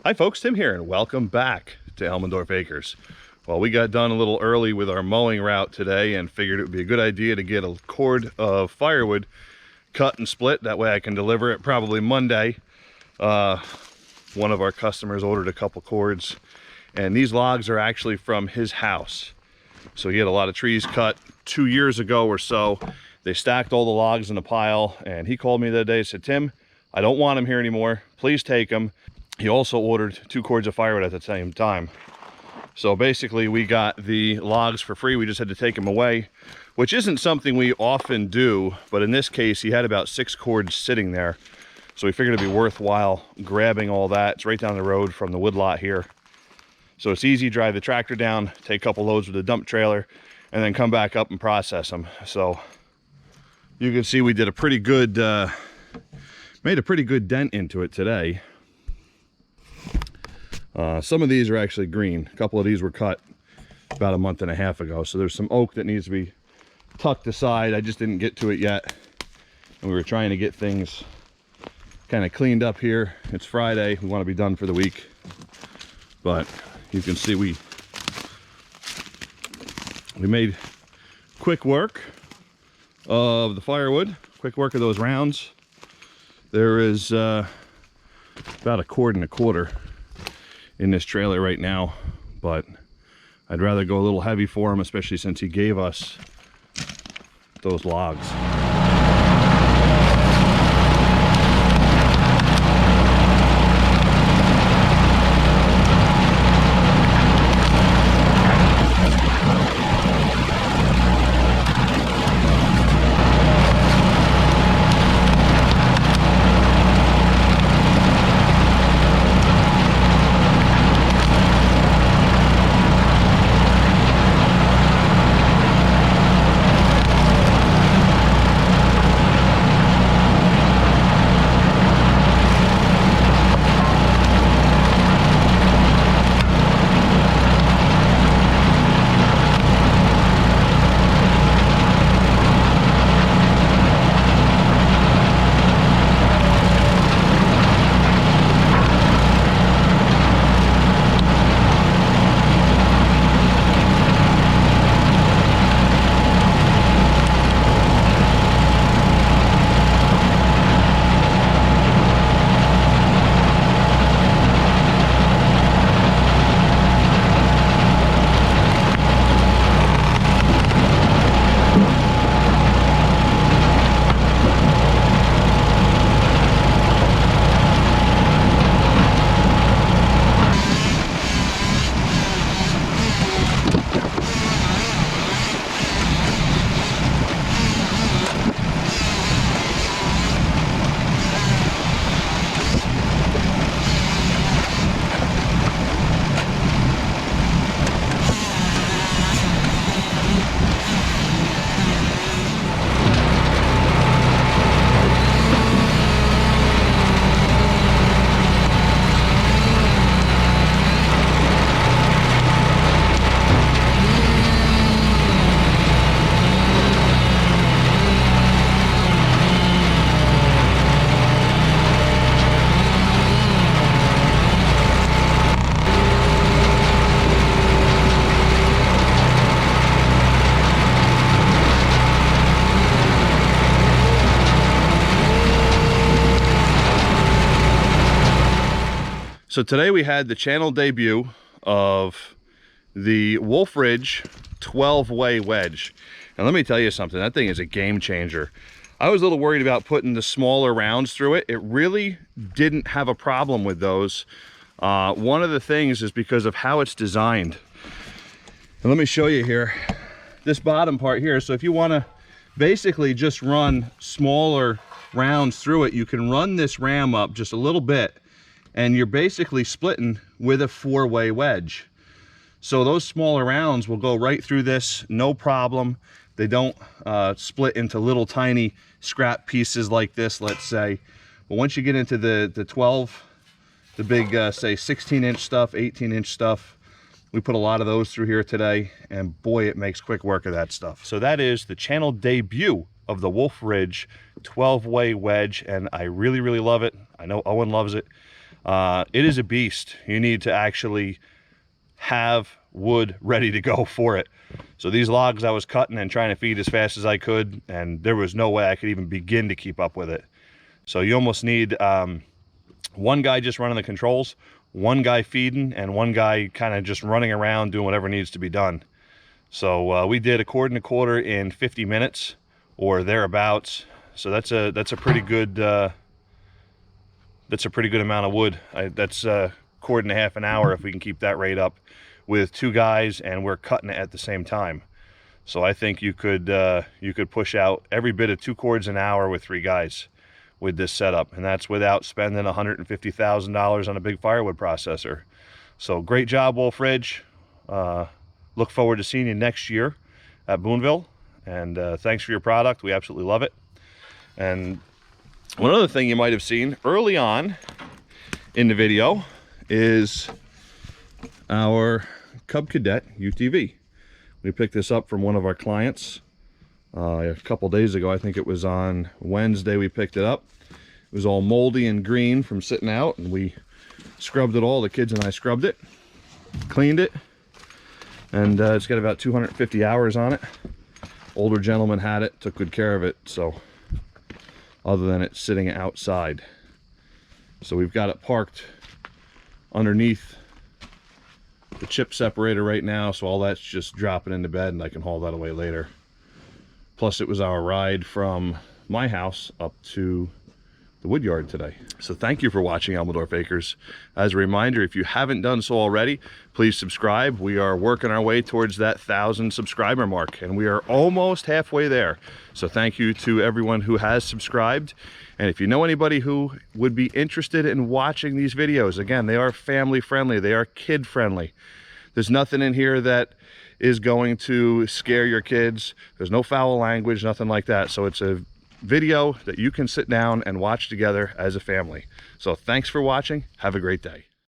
Hi folks, Tim here, and welcome back to Elmendorf Acres. Well, we got done a little early with our mowing route today and figured it would be a good idea to get a cord of firewood cut and split. That way I can deliver it probably Monday. One of our customers ordered a couple cords, and these logs are actually from his house. So he had a lot of trees cut 2 years ago or so. They stacked all the logs in a pile, and he called me the other day and said, Tim, I don't want them here anymore. Please take them. He also ordered 2 cords of firewood at the same time. So basically we got the logs for free. We just had to take them away, which isn't something we often do, but in this case he had about 6 cords sitting there. So we figured it'd be worthwhile grabbing all that. It's right down the road from the woodlot here. So it's easy, drive the tractor down, take a couple loads with the dump trailer, and then come back up and process them. So you can see we did a pretty good, made a pretty good dent into it today. Some of these are actually green. A couple of these were cut about a month and a half ago. So there's some oak that needs to be tucked aside. I just didn't get to it yet. And we were trying to get things kind of cleaned up here. It's Friday. We want to be done for the week. But you can see we made quick work of the firewood, quick work of those rounds. There is about 1.25 cords in this trailer right now, but I'd rather go a little heavy for him, especially since he gave us those logs. So today we had the channel debut of the Wolfe Ridge 12-way wedge. And let me tell you something, that thing is a game changer. I was a little worried about putting the smaller rounds through it. It really didn't have a problem with those. One of the things is because of how it's designed. And let me show you here, this bottom part here. So if you want to basically just run smaller rounds through it, you can run this ram up just a little bit, and you're basically splitting with a 4-way wedge. So those smaller rounds will go right through this, no problem. They don't split into little tiny scrap pieces like this, let's say. But once you get into the 12, the big, say 16-inch stuff, 18-inch stuff, we put a lot of those through here today, and boy, it makes quick work of that stuff. So that is the channel debut of the Wolfe Ridge 12-way wedge, and I really, really love it. I know Owen loves it. It is a beast. You need to actually have wood ready to go for it. So these logs I was cutting and trying to feed as fast as I could, and there was no way I could even begin to keep up with it. So you almost need one guy just running the controls, one guy feeding, and one guy kind of just running around doing whatever needs to be done. So we did 1 1/4 in 50 minutes or thereabouts. So that's a pretty good amount of wood. That's 1 1/4 an hour if we can keep that rate up with 2 guys, and we're cutting it at the same time. So I think you could push out every bit of 2 cords an hour with 3 guys with this setup, and that's without spending $150,000 on a big firewood processor. So great job, Wolfe Ridge. Look forward to seeing you next year at Boonville, and thanks for your product. We absolutely love it. And one other thing you might have seen early on in the video is our Cub Cadet UTV. We picked this up from one of our clients a couple days ago. I think it was on Wednesday we picked it up. It was all moldy and green from sitting out, and we scrubbed it all. The kids and I scrubbed it, cleaned it, and it's got about 250 hours on it. Older gentleman had it, took good care of it, so other than it sitting outside. So we've got it parked underneath the chip separator right now, so all that's just dropping into bed, and I can haul that away later. Plus it was our ride from my house up to the woodyard today. So thank you for watching Elmendorf Acres. As a reminder, if you haven't done so already, please subscribe. We are working our way towards that 1,000 subscriber mark, and we are almost halfway there. So thank you to everyone who has subscribed. And if you know anybody who would be interested in watching these videos, again, they are family friendly, they are kid friendly. There's nothing in here that is going to scare your kids. There's no foul language, nothing like that. So it's a video that you can sit down and watch together as a family. So thanks for watching. Have a great day.